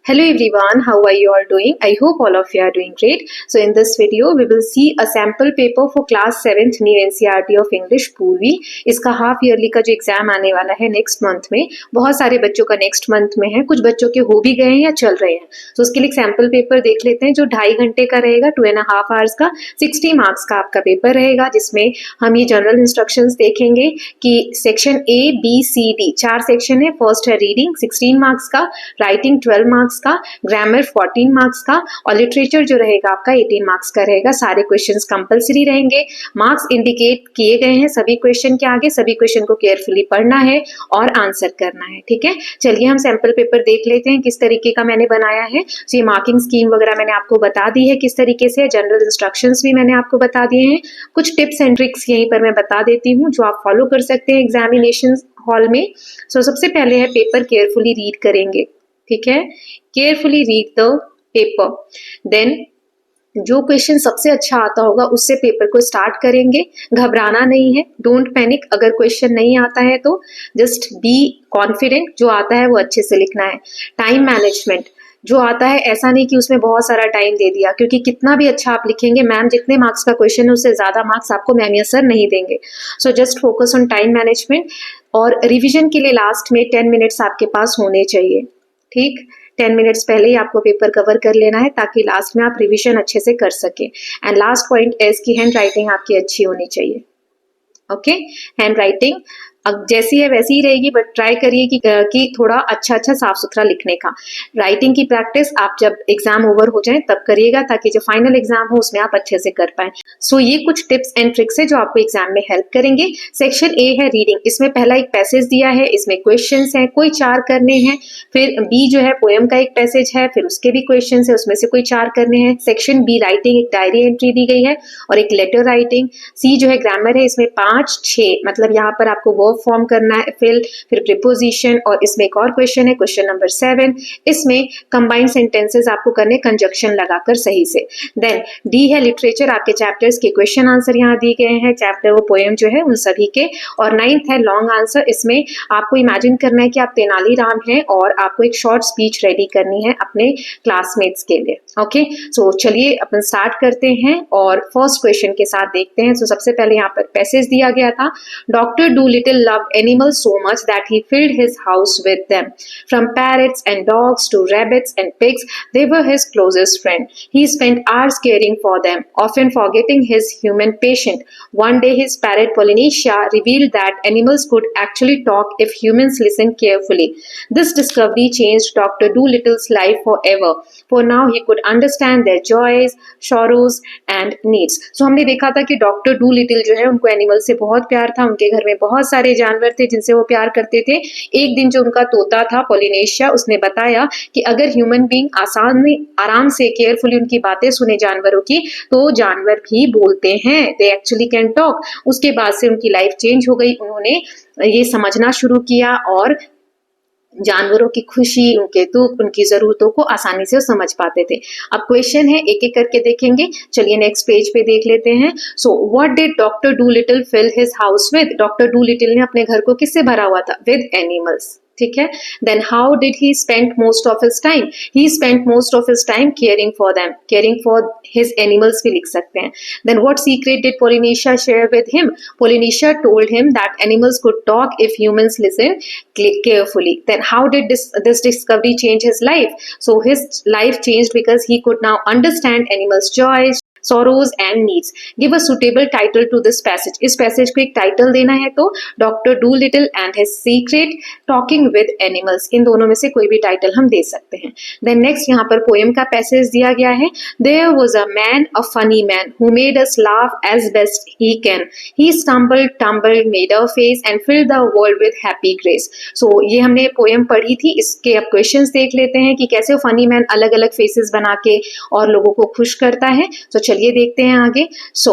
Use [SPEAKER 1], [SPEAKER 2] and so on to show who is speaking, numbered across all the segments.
[SPEAKER 1] Hello everyone, how are you all doing? I hope all of you are doing great. So in this video, we will see a sample paper for class 7th New NCERT of English पूर्वी। इसका half yearly का जो exam आने वाला है next month में, बहुत सारे बच्चों का नेक्स्ट मंथ में है, कुछ बच्चों के हो भी गए हैं या चल रहे हैं। तो उसके लिए सैम्पल पेपर देख लेते हैं जो 2.5 घंटे का रहेगा, 2.5 आवर्स का, 60 मार्क्स का आपका पेपर रहेगा, जिसमें हम ये जनरल इंस्ट्रक्शंस देखेंगे कि section A, B, C, D 4 section है। फर्स्ट है रीडिंग 16 मार्क्स का, राइटिंग 12 मार्क्स का, ग्रामर 14 मार्क्स का और लिटरेचर जो रहेगा आपका 18 मार्क्स का रहेगा। सारे क्वेश्चंस कंपलसरी रहेंगे, मार्क्स इंडिकेट किए गए हैं सभी क्वेश्चन के आगे। सभी क्वेश्चन को केयरफुली पढ़ना है और आंसर करना है, ठीक है। चलिए हम सैंपल पेपर देख लेते हैं किस तरीके का मैंने बनाया है। तो ये मार्किंग स्कीम वगैरह मैंने आपको बता दी है किस तरीके से, जनरल इंस्ट्रक्शंस भी मैंने आपको बता दिए हैं। कुछ टिप्स एंड ट्रिक्स यहीं पर मैं बता देती हूँ जो आप फॉलो कर सकते हैं एग्जामिनेशन हॉल में। सबसे पहले है पेपर केयरफुली रीड करेंगे, ठीक है। Carefully read the paper, then जो क्वेश्चन सबसे अच्छा आता होगा उससे पेपर को स्टार्ट करेंगे। घबराना नहीं है, डोंट पैनिक। अगर क्वेश्चन नहीं आता है तो जस्ट बी कॉन्फिडेंट, जो आता है वो अच्छे से लिखना है। टाइम मैनेजमेंट जो आता है, ऐसा नहीं कि उसमें बहुत सारा टाइम दे दिया, क्योंकि कितना भी अच्छा आप लिखेंगे, मैम जितने मार्क्स का क्वेश्चन है उससे ज्यादा मार्क्स आपको मैम या सर नहीं देंगे। So just focus on time management. और रिवीजन के लिए लास्ट में 10 मिनट्स आपके पास होने चाहिए, ठीक। 10 मिनट्स पहले ही आपको पेपर कवर कर लेना है ताकि लास्ट में आप रिवीजन अच्छे से कर सके। एंड लास्ट पॉइंट इज की हैंड राइटिंग आपकी अच्छी होनी चाहिए, ओके। हैंड राइटिंग अब जैसी है वैसी ही रहेगी, बट ट्राई करिए कि थोड़ा अच्छा साफ सुथरा लिखने का। राइटिंग की प्रैक्टिस आप जब एग्जाम ओवर हो जाए तब करिएगा, ताकि जो फाइनल एग्जाम हो उसमें आप अच्छे से कर पाए। सो ये कुछ टिप्स एंड ट्रिक्स है जो आपको एग्जाम में हेल्प करेंगे। सेक्शन ए है रीडिंग, इसमें पहला एक पैसेज दिया है, इसमें क्वेश्चंस हैं, कोई 4 करने हैं। फिर बी जो है पोएम का एक पैसेज है, फिर उसके भी क्वेश्चन है, उसमें से कोई 4 करने हैं। सेक्शन बी राइटिंग, एक डायरी एंट्री दी गई है और एक लेटर राइटिंग। सी जो है ग्रामर है, इसमें 5, 6 मतलब यहाँ पर आपको वर्ब फॉर्म करना है, फिर प्रीपोजिशन, और इसमें एक और क्वेश्चन है, क्वेश्चन नंबर 7, इसमें कंबाइंड सेंटेंसेस आपको करने कंजक्शन लगाकर सही से। देन डी है लिटरेचर, आपके चैप्टर्स के क्वेश्चन आंसर यहाँ दिए गए हैं, चैप्टर वो पोएम जो है उन सभी के। और 9th है लॉन्ग आंसर, इसमें आपको इमेजिन करना है कि आप तेनालीराम हैं और आपको एक शॉर्ट स्पीच रेडी करनी है अपने क्लासमेट्स के लिए, ओके। सो चलिए अपन स्टार्ट करते हैं और फर्स्ट क्वेश्चन के साथ देखते हैं। सबसे पहले यहाँ पर पैसेज दिया गया था, doctor Doolittle loved animals so much that he filled his house with them. From parrots and dogs to rabbits and pigs, they were his closest friend. He spent hours caring for them, often forgetting his human patient. One day his parrot Polynesia revealed that animals could actually talk if humans listened carefully. This discovery changed Dr. Dolittle's life forever. For now he could understand their joys, sorrows and needs. So हमने देखा था कि doctor Doolittle जो है उनको animal से बहुत प्यार था, उनके घर में बहुत सारे जानवर थे जिनसे वो प्यार करते थे। एक दिन जो उनका तोता था पोलिनेशिया, उसने बताया कि अगर ह्यूमन बीइंग आराम से केयरफुली उनकी बातें सुने जानवरों की, तो जानवर भी बोलते हैं, दे एक्चुअली कैन टॉक। उसके बाद से उनकी लाइफ चेंज हो गई, उन्होंने ये समझना शुरू किया और जानवरों की खुशी, उनके दुख, उनकी जरूरतों को आसानी से समझ पाते थे। अब क्वेश्चन है, एक एक करके देखेंगे। चलिए नेक्स्ट पेज पे देख लेते हैं। So what did doctor Dolittle fill his house with? Doctor Dolittle ने अपने घर को किससे भरा हुआ था? विद एनिमल्स, ठीक है। Then how did he spend most of his time? He spend most of his time caring for them, caring for his animals भी लिख सकते हैं। Then what secret did Polynesia share with him? Polynesia told him that animals could talk if humans listen carefully. Then how did this discovery change his life? So his life changed because he could now understand animals' joys, sorrows and needs. Give a suitable title to this passage. इस passage को एक title देना है, तो doctor Dolittle and his secret talking with animals, इन दोनों में से कोई भी टाइटल हम दे सकते हैं। देन नेक्स्ट यहाँ पर पोएम का पैसेज दिया गया है, there was a man, a funny man, who made us laugh as best he can, he stumbled tumbled made a face and filled the world with happy grace. So ये हमने poem पढ़ी थी, इसके अब questions देख लेते हैं कि कैसे फनी मैन अलग अलग फेसेस बना के और लोगों को खुश करता है। तो चलिए देखते हैं आगे। सो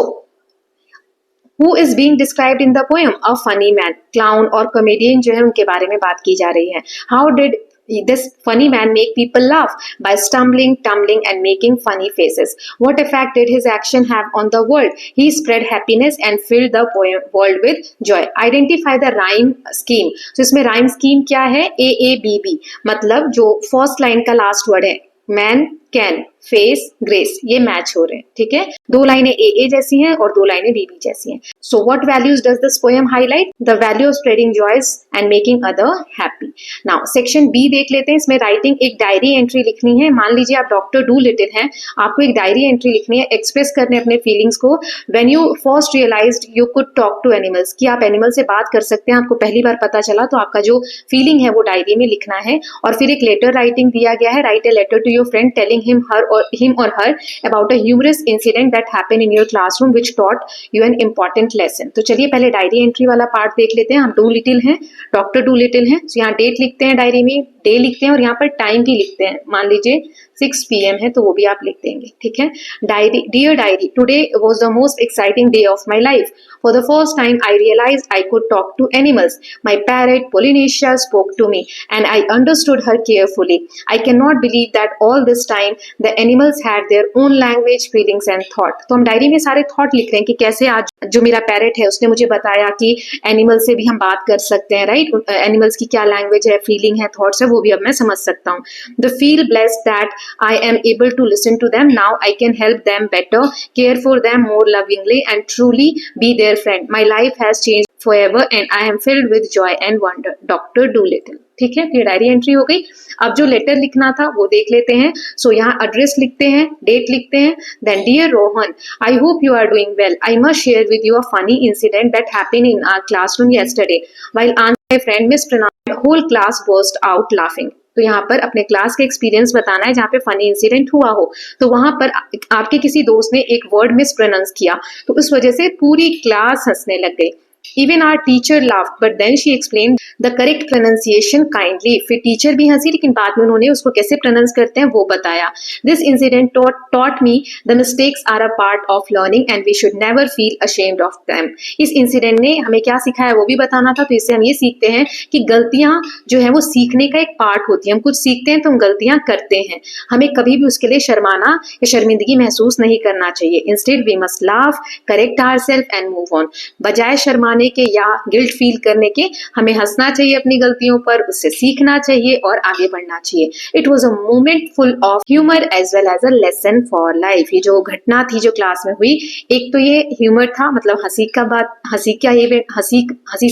[SPEAKER 1] Who is being described in the poem? A funny man, clown और comedian जो है उनके बारे में बात की जा रही है। How did This funny man make people laugh by stumbling, tumbling, and making funny faces. What effect did his action have on the world? He spread happiness and filled the world with joy. Identify the rhyme scheme. So इसमें rhyme scheme क्या है? AABB, मतलब जो first line का last word है man, can, face, grace, ये match हो रहे हैं. ठीक है, दो लाइनें ए जैसी हैं और दो लाइनें बीबी जैसी हैं. So what values does this poem highlight? The value of spreading joys and making other happy. Now section B देख लेते हैं. इसमें राइटिंग एक डायरी एंट्री लिखनी है. मान लीजिए आप डॉक्टर डूलिटिल हैं, आपको एक डायरी एंट्री लिखनी है, एक्सप्रेस करने अपने फीलिंग्स को. When you first realized you could talk to animals, कि आप एनिमल से बात कर सकते हैं, आपको पहली बार पता चला, तो आपका जो फीलिंग है वो डायरी में लिखना है. और फिर एक लेटर राइटिंग दिया गया है. Write a letter to your friend telling him or her about a humorous incident that happened in your classroom which taught you an important lesson. तो चलिए पहले डायरी एंट्री वाला पार्ट देख लेते हैं. हम डूलिटिल हैं, डॉक्टर डूलिटिल हैं, तो यहाँ डेट लिखते हैं, डायरी में डे लिखते हैं और यहाँ पर टाइम भी लिखते हैं. मान लीजिए 6 PM है तो वो भी आप लिख देंगे. ठीक है, diary. Dear diary, today was the most exciting day of my life. For the first time, I realized I could talk to animals. My parrot, Polynesia, spoke to me, and I understood her carefully. I cannot believe that all this time, the animals had their own language, feelings, and thought. तो हम diary में सारे thought लिख रहे हैं कि कैसे आज जो मेरा पैरेट है उसने मुझे बताया कि एनिमल से भी हम बात कर सकते हैं. राइट, एनिमल्स की क्या लैंग्वेज है, फीलिंग है, थॉट्स है, वो भी अब मैं समझ सकता हूँ. The feel blessed that I am able to listen to them. Now I can help them better, care for them more lovingly, and truly be their friend. My life has changed forever and I am filled with joy and wonder. Dr. Dolittle. ठीक है, ये diary entry हो गई. अब जो letter लिखना था वो देख लेते हैं. सो यहाँ एड्रेस लिखते हैं, डेट लिखते हैं. Then dear Rohan, I hope you are doing well. I must share with you a funny incident that happened in our classroom yesterday. While answering, my friend mispronounced. The whole class burst out laughing. तो यहाँ पर अपने class का experience बताना है जहाँ पे funny incident हुआ हो. तो वहां पर आपके किसी दोस्त ने एक वर्ड मिस प्रोनाउंस किया, तो उस वजह से पूरी क्लास हंसने लग गई. Even our teacher laughed, but then she explained the correct pronunciation kindly. फिर टीचर भी हंसी, लेकिन बाद में उन्होंने उसको कैसे प्रोनाउंस करते हैं वो बताया. This incident taught me the mistakes are a part of learning and we should never feel ashamed of them. इस इंसिडेंट ने हमें क्या सिखाया वो भी बताना था. तो इससे हम ये सीखते हैं कि गलतियां जो है वो सीखने का एक पार्ट होती है. हम कुछ सीखते हैं तो हम गलतियां करते हैं, हमें कभी भी उसके लिए शर्माना या शर्मिंदगी महसूस नहीं करना चाहिए. Instead we must laugh, correct ourselves and move on. बजाय शर्माने के या गिल्ट फील करने के हमें हंसना चाहिए अपनी गलतियों पर, उससे सीखना चाहिए और आगे बढ़ना चाहिए. It was a moment full of humour as well as a lesson for life. ये जो घटना थी जो क्लास में हुई, एक तो ये ह्यूमर था, मतलब हंसी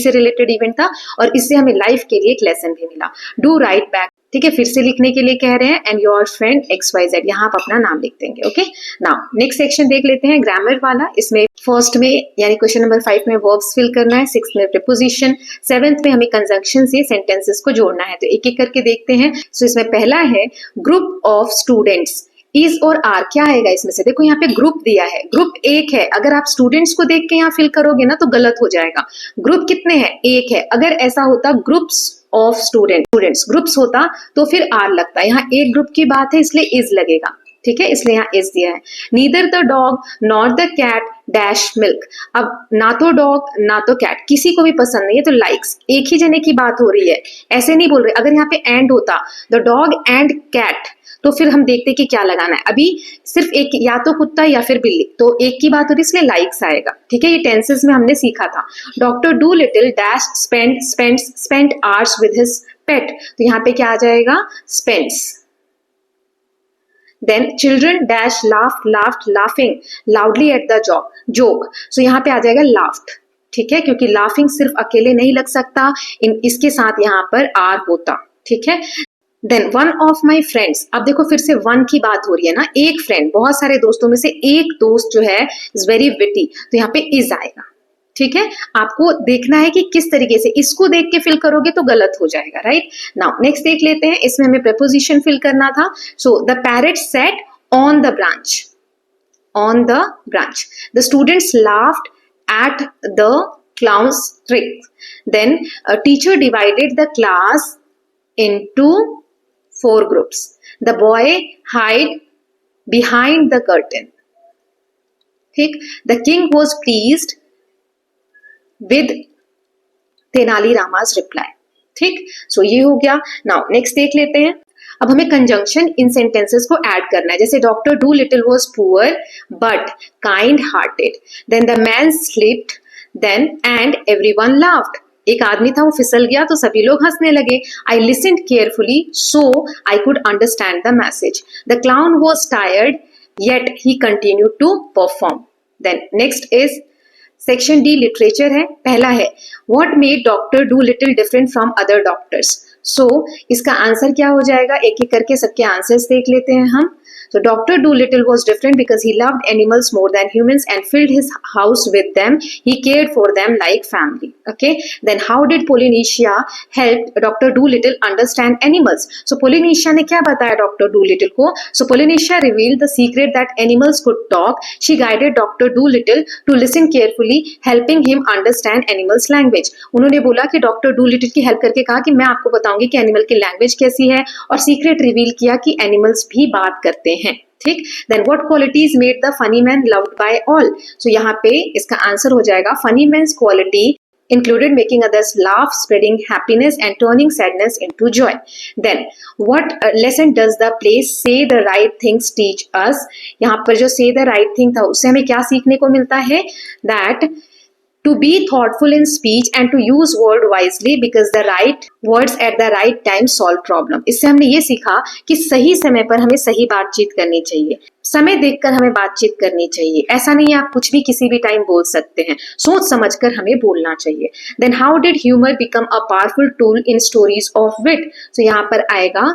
[SPEAKER 1] से रिलेटेड इवेंट था, और इससे हमें लाइफ के लिए एक लेसन भी मिला. Do right back. ठीक है, फिर से लिखने के लिए कह रहे हैं. एंड योर फ्रेंड XYZ, यहाँ आप अपना नाम लिख देंगे. ओके, नाउ नेक्स्ट सेक्शन देख लेते हैं, ग्रामर वाला. इसमें फर्स्ट में यानी क्वेश्चन नंबर 5 में वर्ब्स फिल करना है, 6th में प्रीपोजिशन, 7th में हमें कंजंक्शन से सेंटेंसेस को जोड़ना है. तो एक एक करके देखते हैं. सो इसमें पहला है ग्रुप ऑफ स्टूडेंट्स. इज और आर क्या आएगा इसमें से? देखो यहाँ पे ग्रुप दिया है, ग्रुप एक है. अगर आप स्टूडेंट्स को देख के यहाँ फिल करोगे ना तो गलत हो जाएगा. ग्रुप कितने हैं? एक है. अगर ऐसा होता ग्रुप्स ऑफ स्टूडेंट्स ग्रुप्स होता तो फिर आर लगता. यहाँ एक ग्रुप की बात है इसलिए इज लगेगा. ठीक है, इसलिए यहाँ इज दिया है. Neither the dog not the cat dash milk. अब ना तो डॉग ना तो कैट किसी को भी पसंद नहीं है, तो लाइक्स एक ही जने की बात हो रही है, ऐसे नहीं बोल रहे. अगर यहाँ पे एंड होता द डॉग एंड कैट तो फिर हम देखते कि क्या लगाना है. अभी सिर्फ एक, या तो कुत्ता या फिर बिल्ली, तो एक की बात हो रही इसलिए लाइक्स आएगा. ठीक है, ये टेंसेस में हमने सीखा था. Doctor Dolittle dash spent hours with his pet. तो यहाँ पे क्या आ जाएगा? Spends. Then children dash laughed laughing loudly at the joke. So यहाँ पे आ जाएगा laughed. ठीक है, क्योंकि laughing सिर्फ अकेले नहीं लग सकता, इसके साथ यहाँ पर आर होता. ठीक है. Then one of my friends. अब देखो फिर से वन की बात हो रही है ना, एक फ्रेंड, बहुत सारे दोस्तों में से एक दोस्त जो है is very witty, तो यहाँ पे is आएगा. ठीक है, आपको देखना है कि किस तरीके से, इसको देख के फिल करोगे तो गलत हो जाएगा. राइट, नाउ नेक्स्ट देख लेते हैं. इसमें हमें प्रीपोजिशन फिल करना था. So the parrot sat on the branch. The students laughed at the clown's trick. Then teacher divided the class into 4 groups. The boy hid behind the curtain. ठीक, the king was pleased with Tenali Rama's reply. ठीक, सो ये हो गया। Now next देख लेते हैं। अब हमें कंजंक्शन इन सेंटेंसेस को ऐड करना है। जैसे doctor Dolittle was poor but kind hearted, then the man slipped, then and everyone laughed. एक आदमी था, वो फिसल गया तो सभी लोग हंसने लगे। I listened carefully so I could understand the message. The clown was tired yet he continued to perform. Then next is section D, literature है। पहला है what made doctor Dolittle different from other doctors. So इसका answer क्या हो जाएगा, एक एक करके सबके आंसर्स देख लेते हैं हम। So Dr. Dolittle was different because he loved animals more than humans and filled his house with them. He cared for them like family. Okay. Then how did Polynesia help Dr. Dolittle understand animals? So Polynesia ने क्या बताया Dr. Dolittle को? So Polynesia revealed the secret that animals could talk. She guided Dr. Dolittle to listen carefully, helping him understand animals' language. उन्होंने बोला कि Dr. Dolittle की help करके कहा कि मैं आपको बताऊंगी कि एनिमल की लैंग्वेज कैसी है, और सीक्रेट रिवील किया कि एनिमल्स भी बात करते हैं। ठीक, then what qualities made the funny man loved by all. So यहाँ पे इसका आंसर हो जाएगा funny man's quality included making others laugh, spreading happiness and turning sadness into joy. Then what lesson does the play say the right things teach us? यहाँ पर जो say the right thing था उससे हमें क्या सीखने को मिलता है, that to be thoughtful in speech and to use word wisely because the right words at the right time solve problem. इससे हमने ये सीखा कि सही समय पर हमें सही बातचीत करनी चाहिए, समय देखकर हमें बातचीत करनी चाहिए। ऐसा नहीं है आप कुछ भी किसी भी टाइम बोल सकते हैं, सोच समझकर हमें बोलना चाहिए। Then how did humor become a powerful tool in stories of wit? So यहाँ पर आएगा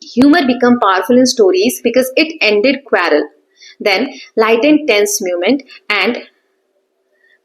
[SPEAKER 1] humor become powerful in stories because it ended quarrel, then lightened tense moment and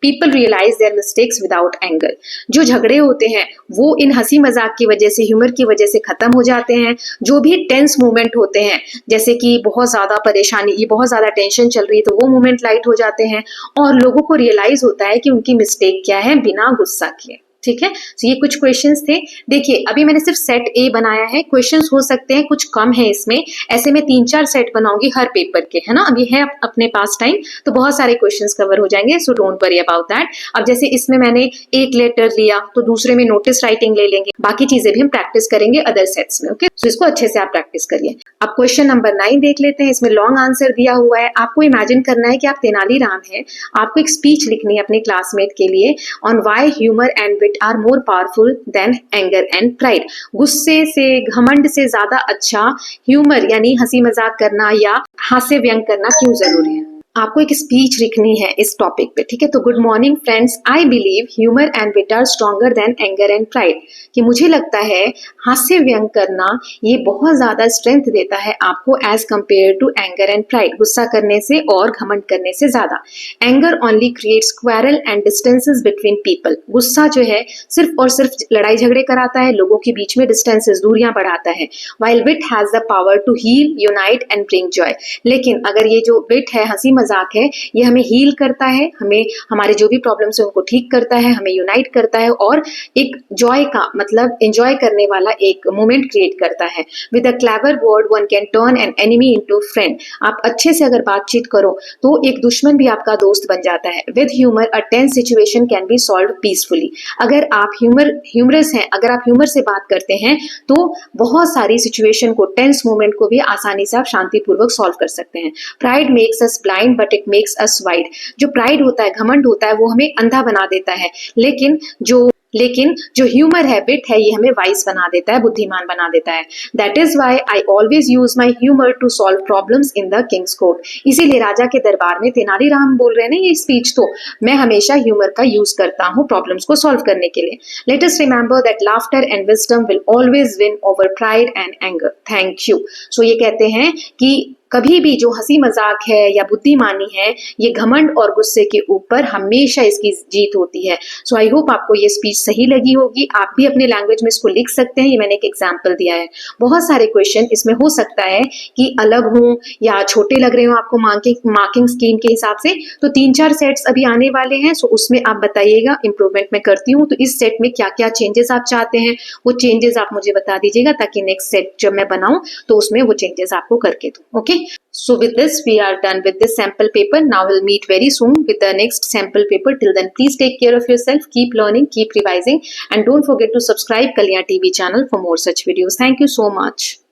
[SPEAKER 1] People realize their mistakes without anger. जो झगड़े होते हैं वो इन हंसी मजाक की वजह से, ह्यूमर की वजह से खत्म हो जाते हैं। जो भी टेंस मोमेंट होते हैं, जैसे कि बहुत ज्यादा परेशानी, ये बहुत ज्यादा टेंशन चल रही है, तो वो मोमेंट लाइट हो जाते हैं और लोगों को रियलाइज होता है कि उनकी मिस्टेक क्या है बिना गुस्सा किए। ठीक है, तो ये कुछ क्वेश्चंस थे। देखिए अभी मैंने सिर्फ सेट ए बनाया है, क्वेश्चंस हो सकते हैं कुछ कम है इसमें, ऐसे मैं 3-4 सेट बनाऊंगी हर पेपर के, है ना। अभी है अपने पास टाइम तो बहुत सारे क्वेश्चंस कवर हो जाएंगे, so don't worry about that. अब जैसे इसमें मैंने एक लेटर लिया तो दूसरे में नोटिस राइटिंग ले लेंगे, बाकी चीजें भी हम प्रैक्टिस करेंगे अदर सेट्स में। ओके, सो इसको अच्छे से आप प्रैक्टिस करिए। अब क्वेश्चन नंबर 9 देख लेते हैं। इसमें लॉन्ग आंसर दिया हुआ है, आपको इमेजिन करना है कि आप तेनालीराम है, आपको एक स्पीच लिखनी है अपने क्लासमेट के लिए on why humour and wit are more powerful than anger and pride. गुस्से से, घमंड से ज्यादा अच्छा ह्यूमर यानी हंसी मजाक करना या हास्य व्यंग करना क्यों जरूरी है। आपको एक स्पीच लिखनी है इस टॉपिक पे, ठीक है। तो good morning friends, I believe humour and wit are stronger than anger and pride. कि मुझे लगता है हास्य व्यंग करना ये बहुत ज्यादा स्ट्रेंथ देता है आपको as compare to anger and pride, गुस्सा करने से और घमंड करने से ज्यादा। Anger only creates quarrel and distances between people. गुस्सा जो है सिर्फ और सिर्फ लड़ाई झगड़े कराता है, लोगों के बीच में डिस्टेंसेस, दूरियां बढ़ाता है। While wit has the power to heal, unite and bring joy. लेकिन अगर ये जो विट है, हंसी मजाक है, ये हमें हील करता है, हमें हमारे जो भी प्रॉब्लम्स है उनको ठीक करता है, हमें यूनाइट करता है और एक जॉय का मतलब एंजॉय करने वाला एक मोमेंट क्रिएट करता है। With a clever word one can turn an enemy into friend. आप अच्छे से अगर बातचीत करो तो एक दुश्मन भी आपका दोस्त बन जाता है। With humour a tense situation can be solve peacefully. अगर आप ह्यूमरस हैं, अगर आप ह्यूमर से बात करते हैं तो बहुत सारी सिचुएशन को, टेंस मोमेंट को भी आसानी से आप शांतिपूर्वक सॉल्व कर सकते हैं। Pride makes us blind but it makes us wide. जो प्राइड होता है, घमंड होता है, वो हमें अंधा बना देता है, लेकिन जो ह्यूमर है, विट है, ये हमें वाइस बना देता है, बुद्धिमान बना देता है। That is why I always use my humour to solve problems in the king's court. इसीलिए राजा के दरबार में तेनालीराम बोल रहे हैं ना ये स्पीच, तो मैं हमेशा ह्यूमर का यूज करता हूँ प्रॉब्लम्स को सॉल्व करने के लिए। Let us remember that laughter and wisdom will always win over pride and anger. Thank you. So ये कहते हैं कि कभी भी जो हंसी मजाक है या बुद्धिमानी है, ये घमंड और गुस्से के ऊपर हमेशा इसकी जीत होती है। सो आई होप आपको ये स्पीच सही लगी होगी। आप भी अपने लैंग्वेज में इसको लिख सकते हैं, ये मैंने एक एग्जांपल दिया है। बहुत सारे क्वेश्चन इसमें हो सकता है कि अलग हों या छोटे लग रहे हो आपको मार्किंग स्कीम के हिसाब से, तो 3-4 सेट्स अभी आने वाले हैं। सो उसमें आप बताइएगा, इंप्रूवमेंट मैं करती हूँ, तो इस सेट में क्या क्या चेंजेस आप चाहते हैं वो चेंजेस आप मुझे बता दीजिएगा, ताकि नेक्स्ट सेट जब मैं बनाऊं तो उसमें वो चेंजेस आपको करके दूं। Okay, So with this, we are done with this sample paper. Now we'll meet very soon with the next sample paper. Till then, please take care of yourself, keep learning, keep revising, and don't forget to subscribe Kalyan TV channel for more such videos. Thank you so much.